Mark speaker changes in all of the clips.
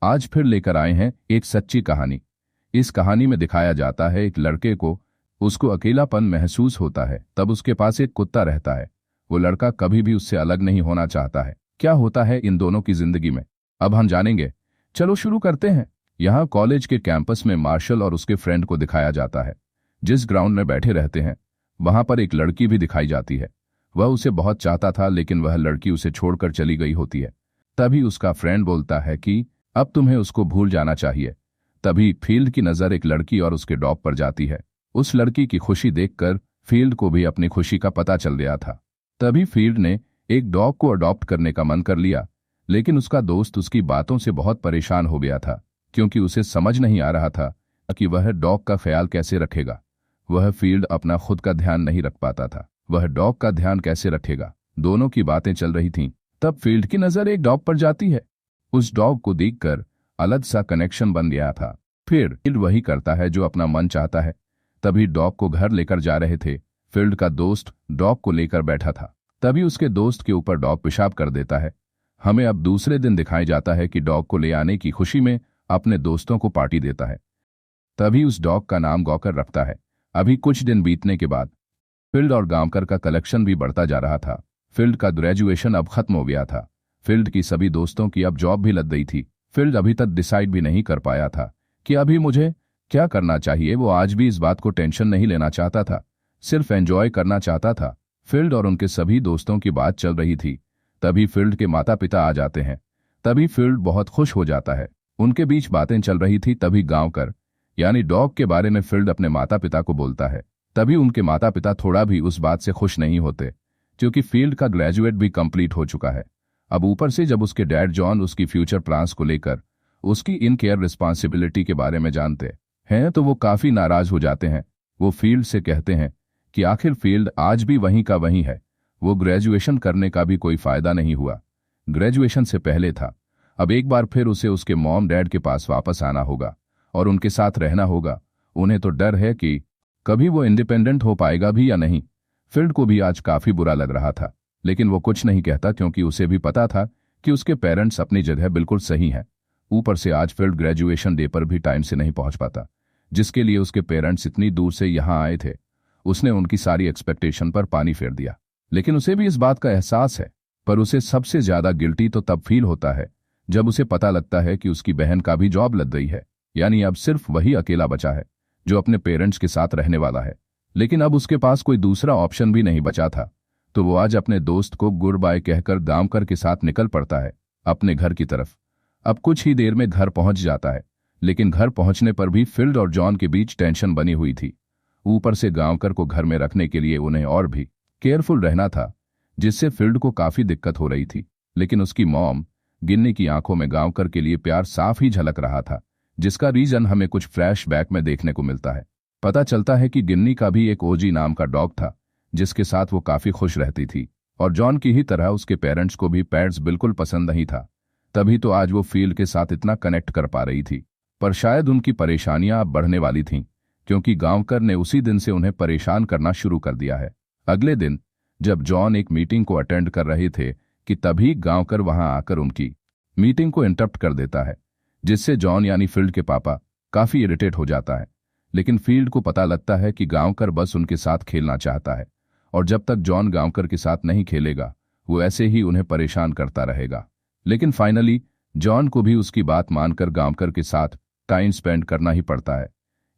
Speaker 1: आज फिर लेकर आए हैं एक सच्ची कहानी। इस कहानी में दिखाया जाता है एक लड़के को, उसको अकेलापन महसूस होता है, तब उसके पास एक कुत्ता रहता है। वो लड़का कभी भी उससे अलग नहीं होना चाहता है। क्या होता है इन दोनों की जिंदगी में, अब हम जानेंगे। चलो शुरू करते हैं। यहाँ कॉलेज के कैंपस में मार्शल और उसके फ्रेंड को दिखाया जाता है। जिस ग्राउंड में बैठे रहते हैं वहां पर एक लड़की भी दिखाई जाती है। वह उसे बहुत चाहता था, लेकिन वह लड़की उसे छोड़कर चली गई होती है। तभी उसका फ्रेंड बोलता है कि अब तुम्हें उसको भूल जाना चाहिए। तभी फील्ड की नजर एक लड़की और उसके डॉग पर जाती है। उस लड़की की खुशी देखकर फील्ड को भी अपनी खुशी का पता चल गया था। तभी फील्ड ने एक डॉग को अडॉप्ट करने का मन कर लिया, लेकिन उसका दोस्त उसकी बातों से बहुत परेशान हो गया था, क्योंकि उसे समझ नहीं आ रहा था कि वह डॉग का ख्याल कैसे रखेगा। वह फील्ड अपना खुद का ध्यान नहीं रख पाता था, वह डॉग का ध्यान कैसे रखेगा। दोनों की बातें चल रही थीं। तब फील्ड की नजर एक डॉग पर जाती है। उस डॉग को देखकर अलग सा कनेक्शन बन गया था। फिर फील्ड वही करता है जो अपना मन चाहता है। तभी डॉग को घर लेकर जा रहे थे। फील्ड का दोस्त डॉग को लेकर बैठा था। तभी उसके दोस्त के ऊपर डॉग पेशाब कर देता है। हमें अब दूसरे दिन दिखाया जाता है कि डॉग को ले आने की खुशी में अपने दोस्तों को पार्टी देता है। तभी उस डॉग का नाम गॉकर रखता है। अभी कुछ दिन बीतने के बाद फील्ड और गांवकर का कलेक्शन भी बढ़ता जा रहा था। फील्ड का ग्रेजुएशन अब खत्म हो गया था। फील्ड की सभी दोस्तों की अब जॉब भी लग गई थी। फील्ड अभी तक डिसाइड भी नहीं कर पाया था कि अभी मुझे क्या करना चाहिए। वो आज भी इस बात को टेंशन नहीं लेना चाहता था, सिर्फ एंजॉय करना चाहता था। फील्ड और उनके सभी दोस्तों की बात चल रही थी। तभी फील्ड के माता पिता आ जाते हैं। तभी फील्ड बहुत खुश हो जाता है। उनके बीच बातें चल रही थी। तभी गांवकर यानी डॉग के बारे में फील्ड अपने माता पिता को बोलता है। तभी उनके माता पिता थोड़ा भी उस बात से खुश नहीं होते, क्योंकि फील्ड का ग्रेजुएट भी कंप्लीट हो चुका है। अब ऊपर से जब उसके डैड जॉन उसकी फ्यूचर प्लान्स को लेकर उसकी इन केयर रिस्पॉन्सिबिलिटी के बारे में जानते हैं तो वो काफी नाराज हो जाते हैं। वो फील्ड से कहते हैं कि आखिर फील्ड आज भी वहीं का वहीं है। वो ग्रेजुएशन करने का भी कोई फायदा नहीं हुआ। ग्रेजुएशन से पहले था, अब एक बार फिर उसे उसके मॉम डैड के पास वापस आना होगा और उनके साथ रहना होगा। उन्हें तो डर है कि कभी वो इंडिपेंडेंट हो पाएगा भी या नहीं। फील्ड को भी आज काफी बुरा लग रहा था, लेकिन वो कुछ नहीं कहता, क्योंकि उसे भी पता था कि उसके पेरेंट्स अपनी जगह बिल्कुल सही हैं। ऊपर से आज फील्ड ग्रेजुएशन डे पर भी टाइम से नहीं पहुंच पाता, जिसके लिए उसके पेरेंट्स इतनी दूर से यहां आए थे। उसने उनकी सारी एक्सपेक्टेशन पर पानी फेर दिया, लेकिन उसे भी इस बात का एहसास है। पर उसे सबसे ज्यादा गिल्टी तो तब फील होता है जब उसे पता लगता है कि उसकी बहन का भी जॉब लग गई है, यानी अब सिर्फ वही अकेला बचा है जो अपने पेरेंट्स के साथ रहने वाला है। लेकिन अब उसके पास कोई दूसरा ऑप्शन भी नहीं बचा था, तो वो आज अपने दोस्त को गुड बाय कहकर गांवकर के साथ निकल पड़ता है अपने घर की तरफ। अब कुछ ही देर में घर पहुंच जाता है, लेकिन घर पहुंचने पर भी फील्ड और जॉन के बीच टेंशन बनी हुई थी। ऊपर से गांवकर को घर में रखने के लिए उन्हें और भी केयरफुल रहना था, जिससे फील्ड को काफी दिक्कत हो रही थी। लेकिन उसकी मॉम गिन्नी की आंखों में गांवकर के लिए प्यार साफ ही झलक रहा था, जिसका रीजन हमें कुछ फ्लैशबैक में देखने को मिलता है। पता चलता है कि गिन्नी का भी एक ओजी नाम का डॉग था, जिसके साथ वो काफी खुश रहती थी, और जॉन की ही तरह उसके पेरेंट्स को भी पेट्स बिल्कुल पसंद नहीं था। तभी तो आज वो फील्ड के साथ इतना कनेक्ट कर पा रही थी। पर शायद उनकी परेशानियां अब बढ़ने वाली थीं, क्योंकि गांवकर ने उसी दिन से उन्हें परेशान करना शुरू कर दिया है। अगले दिन जब जॉन एक मीटिंग को अटेंड कर रहे थे कि तभी गांवकर वहां आकर उनकी मीटिंग को इंटरप्ट कर देता है, जिससे जॉन यानी फील्ड के पापा काफी इरिटेट हो जाता है। लेकिन फील्ड को पता लगता है कि गांवकर बस उनके साथ खेलना चाहता है, और जब तक जॉन गांवकर के साथ नहीं खेलेगा वो ऐसे ही उन्हें परेशान करता रहेगा। लेकिन फाइनली जॉन को भी उसकी बात मानकर गांवकर के साथ टाइम स्पेंड करना ही पड़ता है।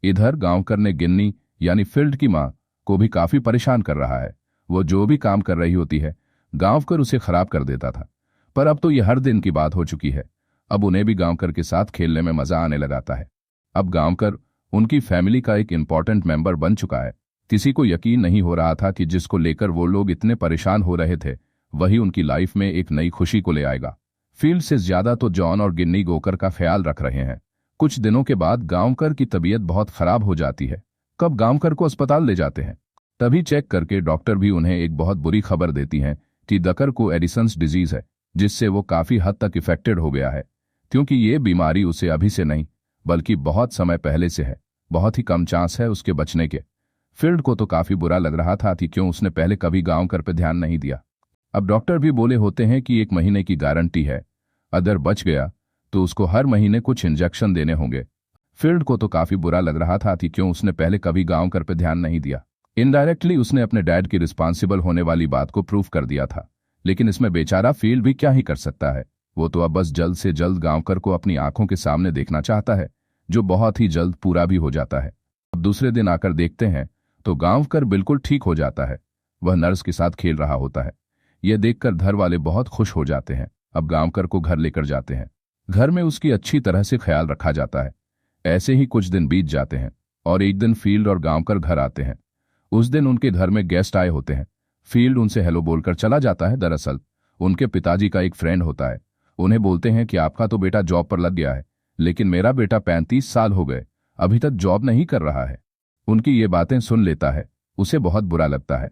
Speaker 1: इधर गांवकर ने गिन्नी यानी फील्ड की मां को भी काफी परेशान कर रहा है। वो जो भी काम कर रही होती है गांवकर उसे खराब कर देता था, पर अब तो यह हर दिन की बात हो चुकी है। अब उन्हें भी गांवकर के साथ खेलने में मजा आने लगाता है। अब गांवकर उनकी फैमिली का एक इंपॉर्टेंट मेंबर बन चुका है। किसी को यकीन नहीं हो रहा था कि जिसको लेकर वो लोग इतने परेशान हो रहे थे वही उनकी लाइफ में एक नई खुशी को ले आएगा। फील्ड से ज्यादा तो जॉन और गिन्नी गोकर का ख्याल रख रहे हैं। कुछ दिनों के बाद गांवकर की तबीयत बहुत खराब हो जाती है। कब गांवकर को अस्पताल ले जाते हैं, तभी चेक करके डॉक्टर भी उन्हें एक बहुत बुरी खबर देती हैं कि गकर को एडिसन्स डिजीज है, जिससे वो काफी हद तक इफेक्टेड हो गया है। क्योंकि ये बीमारी उसे अभी से नहीं बल्कि बहुत समय पहले से है, बहुत ही कम चांस है उसके बचने के। फील्ड को तो काफी बुरा लग रहा था कि क्यों उसने पहले कभी गांवकर पे ध्यान नहीं दिया। अब डॉक्टर भी बोले होते हैं कि 1 महीने की गारंटी है, अगर बच गया तो उसको हर महीने कुछ इंजेक्शन देने होंगे। फील्ड को तो काफी बुरा लग रहा था कि क्यों उसने पहले कभी गांवकर पे ध्यान नहीं दिया। इनडायरेक्टली उसने अपने डैड की रिस्पॉन्सिबल होने वाली बात को प्रूफ कर दिया था, लेकिन इसमें बेचारा फील्ड भी क्या ही कर सकता है। वो तो अब बस जल्द से जल्द गांवकर को अपनी आंखों के सामने देखना चाहता है, जो बहुत ही जल्द पूरा भी हो जाता है। अब दूसरे दिन आकर देखते हैं तो गांवकर बिल्कुल ठीक हो जाता है। वह नर्स के साथ खेल रहा होता है। यह देखकर घर वाले बहुत खुश हो जाते हैं। अब गांवकर को घर लेकर जाते हैं। घर में उसकी अच्छी तरह से ख्याल रखा जाता है। ऐसे ही कुछ दिन बीत जाते हैं और एक दिन फील्ड और गांवकर घर आते हैं। उस दिन उनके घर में गेस्ट आए होते हैं। फील्ड उनसे हेलो बोलकर चला जाता है। दरअसल उनके पिताजी का एक फ्रेंड होता है। उन्हें बोलते हैं कि आपका तो बेटा जॉब पर लग गया है, लेकिन मेरा बेटा 35 साल हो गए, अभी तक जॉब नहीं कर रहा है। उनकी ये बातें सुन लेता है। उसे बहुत बुरा लगता है।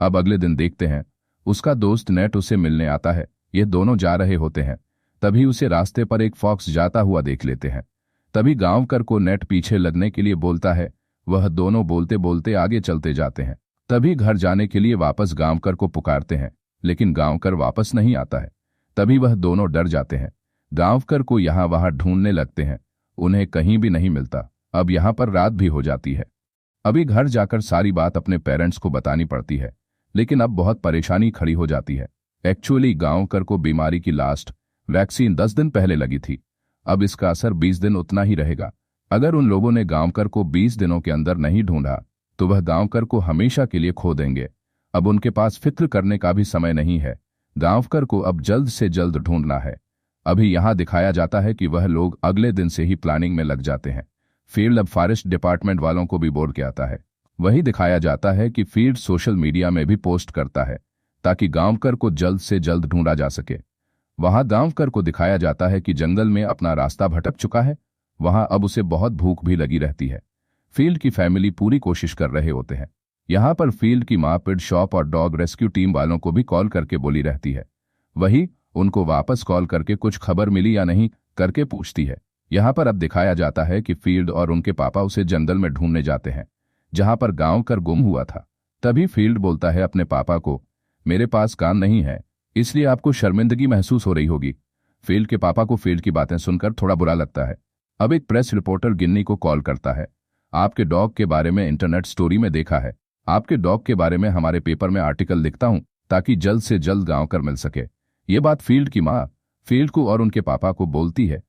Speaker 1: अब अगले दिन देखते हैं उसका दोस्त नेट उसे मिलने आता है। ये दोनों जा रहे होते हैं। तभी उसे रास्ते पर एक फॉक्स जाता हुआ देख लेते हैं। तभी गांवकर को नेट पीछे लगने के लिए बोलता है। वह दोनों बोलते बोलते आगे चलते जाते हैं। तभी घर जाने के लिए वापस गांवकर को पुकारते हैं, लेकिन गांवकर वापस नहीं आता है। तभी वह दोनों डर जाते हैं। गांवकर को यहां वहां ढूंढने लगते हैं। उन्हें कहीं भी नहीं मिलता। अब यहां पर रात भी हो जाती है। अभी घर जाकर सारी बात अपने पेरेंट्स को बतानी पड़ती है, लेकिन अब बहुत परेशानी खड़ी हो जाती है। एक्चुअली गांवकर को बीमारी की लास्ट वैक्सीन 10 दिन पहले लगी थी। अब इसका असर 20 दिन उतना ही रहेगा। अगर उन लोगों ने गांवकर को 20 दिनों के अंदर नहीं ढूंढा तो वह गांवकर को हमेशा के लिए खो देंगे। अब उनके पास फिक्र करने का भी समय नहीं है। गांवकर को अब जल्द से जल्द ढूंढना है। अभी यहां दिखाया जाता है कि वह लोग अगले दिन से ही प्लानिंग में लग जाते हैं। फील्ड अब फॉरेस्ट डिपार्टमेंट वालों को भी बोल के आता है। वही दिखाया जाता है कि फील्ड सोशल मीडिया में भी पोस्ट करता है ताकि गांवकर को जल्द से जल्द ढूंढा जा सके। वहां गांवकर को दिखाया जाता है कि जंगल में अपना रास्ता भटक चुका है। वहां अब उसे बहुत भूख भी लगी रहती है। फील्ड की फैमिली पूरी कोशिश कर रहे होते हैं। यहां पर फील्ड की मां पेट शॉप और डॉग रेस्क्यू टीम वालों को भी कॉल करके बोली रहती है। वही उनको वापस कॉल करके कुछ खबर मिली या नहीं करके पूछती है। यहां पर अब दिखाया जाता है कि फील्ड और उनके पापा उसे जंगल में ढूंढने जाते हैं, जहां पर गांवकर गुम हुआ था। तभी फील्ड बोलता है अपने पापा को, मेरे पास काम नहीं है, इसलिए आपको शर्मिंदगी महसूस हो रही होगी। फील्ड के पापा को फील्ड की बातें सुनकर थोड़ा बुरा लगता है। अब एक प्रेस रिपोर्टर गिन्नी को कॉल करता है। आपके डॉग के बारे में इंटरनेट स्टोरी में देखा है। आपके डॉग के बारे में हमारे पेपर में आर्टिकल लिखता हूं ताकि जल्द से जल्द गांवकर मिल सके। ये बात फील्ड की मां फील्ड को और उनके पापा को बोलती है।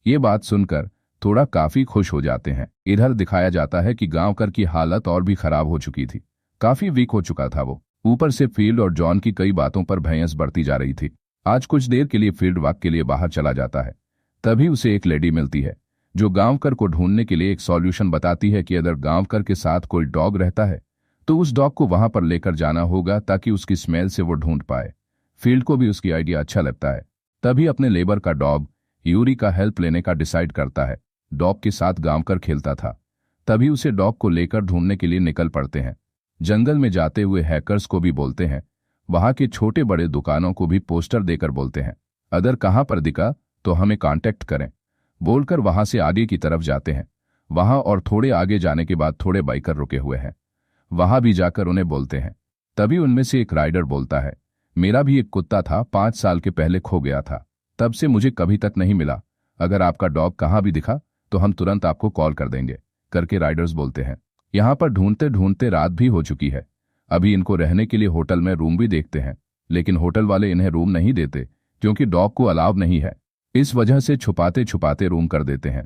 Speaker 1: ये बात सुनकर थोड़ा काफी खुश हो जाते हैं। इधर दिखाया जाता है कि गांवकर की हालत और भी खराब हो चुकी थी। काफी वीक हो चुका था वो। ऊपर से फील्ड और जॉन की कई बातों पर भैंस बढ़ती जा रही थी। आज कुछ देर के लिए फील्ड वॉक के लिए बाहर चला जाता है। तभी उसे एक लेडी मिलती है जो गांवकर को ढूंढने के लिए एक सॉल्यूशन बताती है कि अगर गांवकर के साथ कोई डॉग रहता है तो उस डॉग को वहां पर लेकर जाना होगा ताकि उसकी स्मेल से वो ढूंढ पाए। फील्ड को भी उसकी आइडिया अच्छा लगता है। तभी अपने लेबर का डॉग यूरी का हेल्प लेने का डिसाइड करता है। डॉग के साथ गांवकर खेलता था। तभी उसे डॉग को लेकर ढूंढने के लिए निकल पड़ते हैं। जंगल में जाते हुए हैकर्स को भी बोलते हैं। वहां के छोटे बड़े दुकानों को भी पोस्टर देकर बोलते हैं, अगर कहां पर दिखा तो हमें कांटेक्ट करें। बोलकर वहां से आगे की तरफ जाते हैं। वहां और थोड़े आगे जाने के बाद थोड़े बाइकर रुके हुए हैं। वहां भी जाकर उन्हें बोलते हैं। तभी उनमें से एक राइडर बोलता है, मेरा भी एक कुत्ता था, 5 साल के पहले खो गया था, तब से मुझे कभी तक नहीं मिला। अगर आपका डॉग कहां भी दिखा तो हम तुरंत आपको कॉल कर देंगे करके राइडर्स बोलते हैं। यहां पर ढूंढते ढूंढते रात भी हो चुकी है। अभी इनको रहने के लिए होटल में रूम भी देखते हैं, लेकिन होटल वाले इन्हें रूम नहीं देते क्योंकि डॉग को अलाउ नहीं है। इस वजह से छुपाते छुपाते रूम कर देते हैं।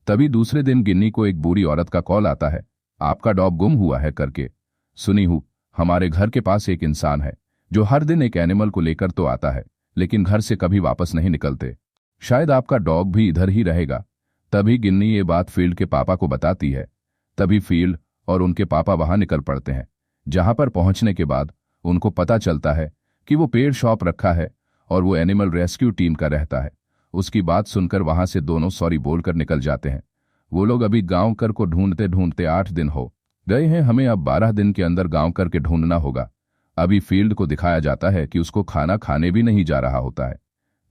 Speaker 1: तभी दूसरे दिन गिन्नी को एक बूढ़ी औरत का कॉल आता है, आपका डॉग गुम हुआ है करके। सुनी हूं, हमारे घर के पास एक इंसान है जो हर दिन एक एनिमल को लेकर तो आता है, लेकिन घर से कभी वापस नहीं निकलते। शायद आपका डॉग भी इधर ही रहेगा। तभी गिन्नी ये बात फील्ड के पापा को बताती है। तभी फील्ड और उनके पापा वहां निकल पड़ते हैं। जहां पर पहुंचने के बाद उनको पता चलता है कि वो पेड़ शॉप रखा है और वो एनिमल रेस्क्यू टीम का रहता है। उसकी बात सुनकर वहां से दोनों सॉरी बोलकर निकल जाते हैं। वो लोग अभी गांवकर को ढूंढते ढूंढते 8 दिन हो गए हैं। हमें अब 12 दिन के अंदर गांवकर के ढूंढना होगा। अभी फील्ड को दिखाया जाता है कि उसको खाना खाने भी नहीं जा रहा होता है।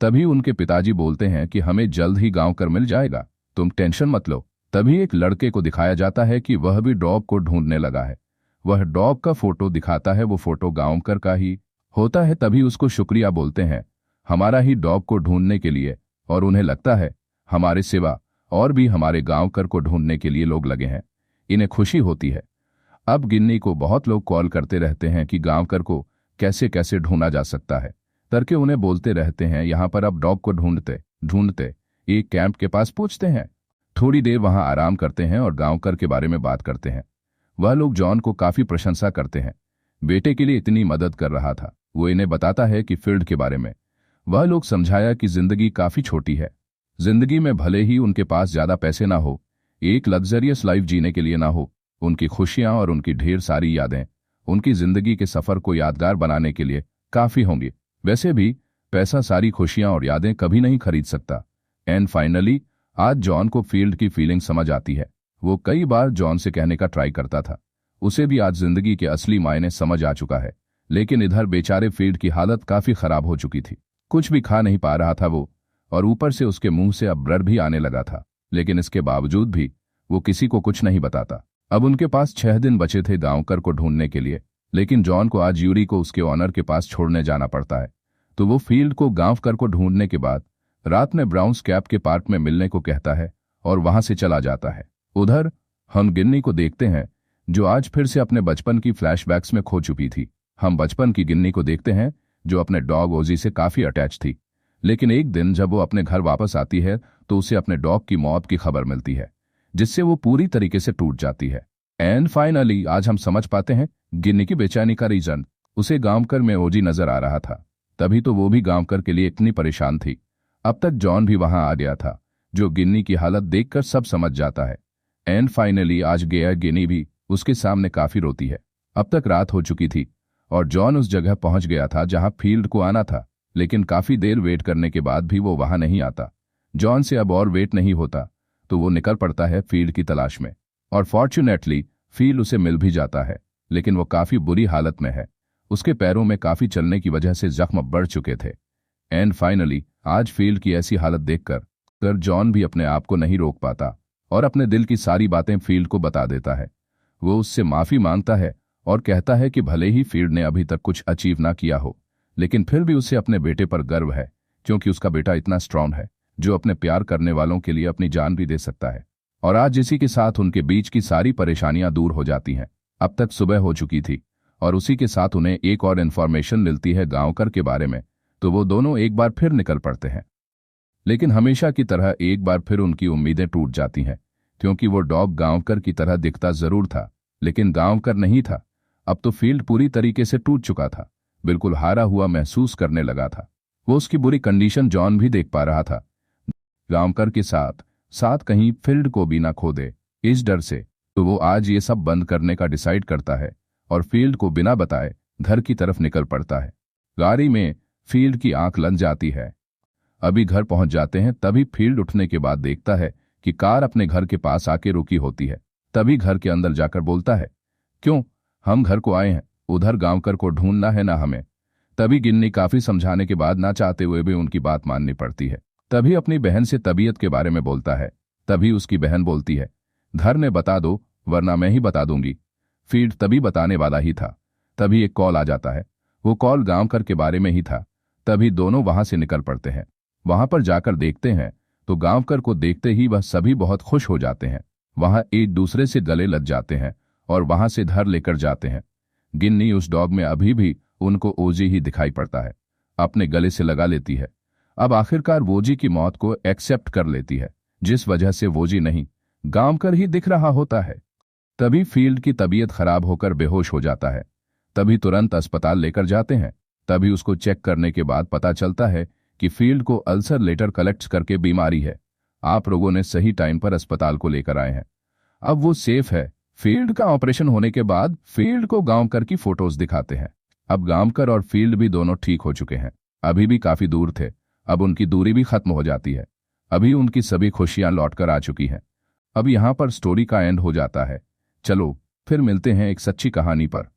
Speaker 1: तभी उनके पिताजी बोलते हैं कि हमें जल्द ही गांवकर मिल जाएगा, तुम टेंशन मत लो। तभी एक लड़के को दिखाया जाता है कि वह भी डॉग को ढूंढने लगा है। वह डॉग का फोटो दिखाता है। वो फोटो गांवकर का ही होता है। तभी उसको शुक्रिया बोलते हैं हमारा ही डॉग को ढूंढने के लिए, और उन्हें लगता है हमारे सिवा और भी हमारे गांवकर को ढूंढने के लिए लोग लगे हैं। इन्हें खुशी होती है। अब गिन्नी को बहुत लोग कॉल करते रहते हैं कि गांवकर को कैसे कैसे ढूंढा जा सकता है। तरके उन्हें बोलते रहते हैं, यहाँ पर अब डॉग को ढूंढते ढूंढते एक कैंप के पास पहुंचते हैं। थोड़ी देर वहां आराम करते हैं और गांवकर के बारे में बात करते हैं। वह लोग जॉन को काफी प्रशंसा करते हैं, बेटे के लिए इतनी मदद कर रहा था। वो इन्हें बताता है कि फील्ड के बारे में। वह लोग समझाया कि जिंदगी काफी छोटी है। जिंदगी में भले ही उनके पास ज्यादा पैसे ना हो, एक लग्जरियस लाइफ जीने के लिए ना हो, उनकी खुशियां और उनकी ढेर सारी यादें उनकी जिंदगी के सफर को यादगार बनाने के लिए काफी होंगी। वैसे भी पैसा सारी खुशियां और यादें कभी नहीं खरीद सकता। एंड फाइनली आज जॉन को फील्ड की फीलिंग समझ आती है। वो कई बार जॉन से कहने का ट्राई करता था, उसे भी आज जिंदगी के असली मायने समझ आ चुका है। लेकिन इधर बेचारे फील्ड की हालत काफी खराब हो चुकी थी। कुछ भी खा नहीं पा रहा था वो, और ऊपर से उसके मुंह से अब ब्लड भी आने लगा था। लेकिन इसके बावजूद भी वो किसी को कुछ नहीं बताता। अब उनके पास 6 दिन बचे थे गांवकर को ढूंढने के लिए, लेकिन जॉन को आज यूरी को उसके ऑनर के पास छोड़ने जाना पड़ता है। तो वो फील्ड को गांवकर को ढूंढने के बाद रात में ब्राउन्स कैप के पार्क में मिलने को कहता है और वहां से चला जाता है। उधर हम गिन्नी को देखते हैं, जो आज फिर से अपने बचपन की फ्लैशबैक्स में खो चुकी थी। हम बचपन की गिन्नी को देखते हैं जो अपने डॉग ओजी से काफी अटैच थी। लेकिन एक दिन जब वो अपने घर वापस आती है तो उसे अपने डॉग की मौत की खबर मिलती है, जिससे वो पूरी तरीके से टूट जाती है। एंड फाइनली आज हम समझ पाते हैं गिन्नी की बेचैनी का रीजन। उसे गांवकर में ओजी नजर आ रहा था, तभी तो वो भी गांवकर के लिए इतनी परेशान थी। अब तक जॉन भी वहां आ गया था, जो गिन्नी की हालत देखकर सब समझ जाता है। एंड फाइनली आज गया गिन्नी भी उसके सामने काफी रोती है। अब तक रात हो चुकी थी और जॉन उस जगह पहुंच गया था जहां फील्ड को आना था, लेकिन काफी देर वेट करने के बाद भी वो वहां नहीं आता। जॉन से अब और वेट नहीं होता, तो वो निकल पड़ता है फील्ड की तलाश में। और फॉर्च्यूनेटली फील्ड उसे मिल भी जाता है, लेकिन वो काफी बुरी हालत में है। उसके पैरों में काफी चलने की वजह से जख्म बढ़ चुके थे। एंड फाइनली आज फील्ड की ऐसी हालत देखकर जॉन भी अपने आप को नहीं रोक पाता और अपने दिल की सारी बातें फील्ड को बता देता है। वो उससे माफी मांगता है और कहता है कि भले ही फील्ड ने अभी तक कुछ अचीव ना किया हो, लेकिन फिर भी उसे अपने बेटे पर गर्व है, क्योंकि उसका बेटा इतना स्ट्रांग है जो अपने प्यार करने वालों के लिए अपनी जान भी दे सकता है। और आज इसी के साथ उनके बीच की सारी परेशानियां दूर हो जाती हैं। अब तक सुबह हो चुकी थी और उसी के साथ उन्हें एक और इन्फॉर्मेशन मिलती है गांवकर के बारे में, तो वो दोनों एक बार फिर निकल पड़ते हैं। लेकिन हमेशा की तरह एक बार फिर उनकी उम्मीदें टूट जाती हैं, क्योंकि वो डॉग गांवकर की तरह दिखता जरूर था, लेकिन गांवकर नहीं था। अब तो फील्ड पूरी तरीके से टूट चुका था, बिल्कुल हारा हुआ महसूस करने लगा था। वो उसकी बुरी कंडीशन जॉन भी देख पा रहा था। गांवकर के साथ साथ कहीं फील्ड को भी ना खो दे, इस डर से तो वो आज ये सब बंद करने का डिसाइड करता है और फील्ड को बिना बताए घर की तरफ निकल पड़ता है। गाड़ी में फील्ड की आंख लग जाती है। अभी घर पहुंच जाते हैं, तभी फील्ड उठने के बाद देखता है कि कार अपने घर के पास आके रुकी होती है। तभी घर के अंदर जाकर बोलता है, क्यों, हम घर को आए हैं, उधर गांवकर को ढूंढना है ना हमें। तभी गिन्नी काफी समझाने के बाद ना चाहते हुए भी उनकी बात माननी पड़ती है। तभी अपनी बहन से तबीयत के बारे में बोलता है। तभी उसकी बहन बोलती है, घर में बता दो वरना मैं ही बता दूंगी। फील्ड तभी बताने वाला ही था, तभी एक कॉल आ जाता है। वो कॉल गांवकर के बारे में ही था। तभी दोनों वहां से निकल पड़ते हैं। वहां पर जाकर देखते हैं तो गांवकर को देखते ही वह सभी बहुत खुश हो जाते हैं। वहां एक दूसरे से गले लग जाते हैं और वहां से घर लेकर जाते हैं। गिन्नी उस डॉग में अभी भी उनको ओजी ही दिखाई पड़ता है, अपने गले से लगा लेती है। अब आखिरकार वोजी की मौत को एक्सेप्ट कर लेती है, जिस वजह से वोजी नहीं गांवकर ही दिख रहा होता है। तभी फील्ड की तबीयत खराब होकर बेहोश हो जाता है। तभी तुरंत अस्पताल लेकर जाते हैं। तभी उसको चेक करने के बाद पता चलता है कि फील्ड को अल्सर लेटर कलेक्ट करके बीमारी है। आप लोगों ने सही टाइम पर अस्पताल को लेकर आए हैं। अब वो सेफ है। फील्ड का ऑपरेशन होने के बाद फील्ड को गांवकर की फोटोज दिखाते हैं। अब गांवकर और फील्ड भी दोनों ठीक हो चुके हैं। अभी भी काफी दूर थे, अब उनकी दूरी भी खत्म हो जाती है। अभी उनकी सभी खुशियां लौटकर आ चुकी हैं। अब यहां पर स्टोरी का एंड हो जाता है। चलो फिर मिलते हैं एक सच्ची कहानी पर।